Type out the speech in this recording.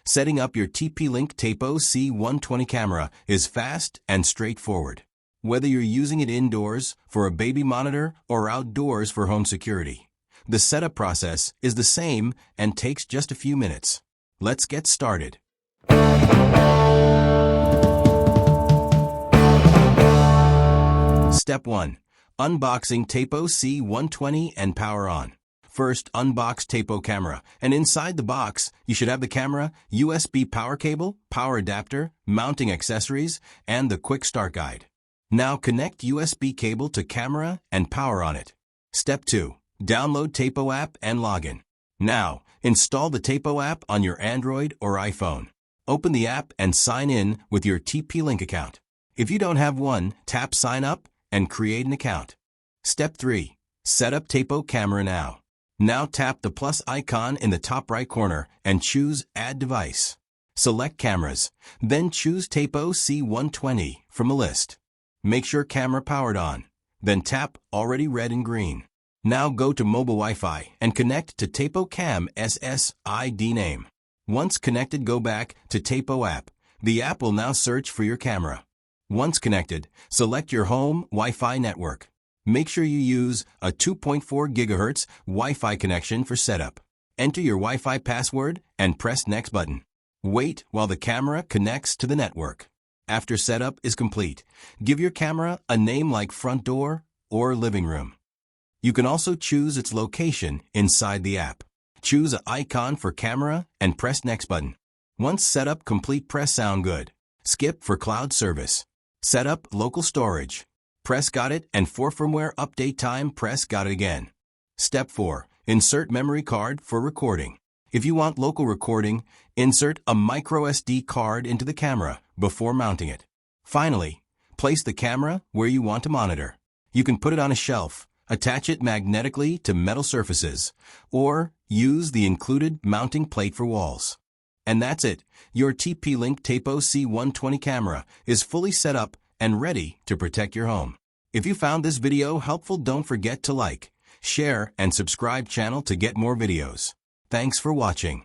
Setting up your TP-link Tapo C120 camera is fast and straightforward. Whether you're using it indoors for a baby monitor or outdoors for home security, the setup process is the same and takes just a few minutes. Let's get started. Step 1. Unboxing Tapo C120 and power on. First, unbox Tapo camera, and inside the box, you should have the camera, USB power cable, power adapter, mounting accessories, and the quick start guide. Now connect USB cable to camera and power on it. Step 2. Download Tapo app and login. Now, install the Tapo app on your Android or iPhone. Open the app and sign in with your TP-link account. If you don't have one, tap Sign Up and create an account. Step 3. Set up Tapo camera now. Now tap the plus icon in the top right corner and choose Add Device. Select Cameras, then choose Tapo C120 from a list. Make sure camera powered on, then tap Already Red and Green. Now go to Mobile Wi-Fi and connect to Tapo Cam SSID name. Once connected, go back to Tapo app. The app will now search for your camera. Once connected, select your home Wi-Fi network. Make sure you use a 2.4 GHz Wi-Fi connection for setup. Enter your Wi-Fi password and press Next button. Wait while the camera connects to the network. After setup is complete, give your camera a name like front door or living room. You can also choose its location inside the app. Choose an icon for camera and press Next button. Once setup complete, press Sound Good. Skip for cloud service. Set up local storage. Press Got It, and for firmware update time, press Got It again. Step 4. Insert memory card for recording. If you want local recording, insert a micro SD card into the camera before mounting it. Finally, place the camera where you want to monitor. You can put it on a shelf, attach it magnetically to metal surfaces, or use the included mounting plate for walls. And that's it. Your TP-link Tapo C120 camera is fully set up and ready to protect your home. If you found this video helpful, don't forget to like, share, and subscribe channel to get more videos. Thanks for watching.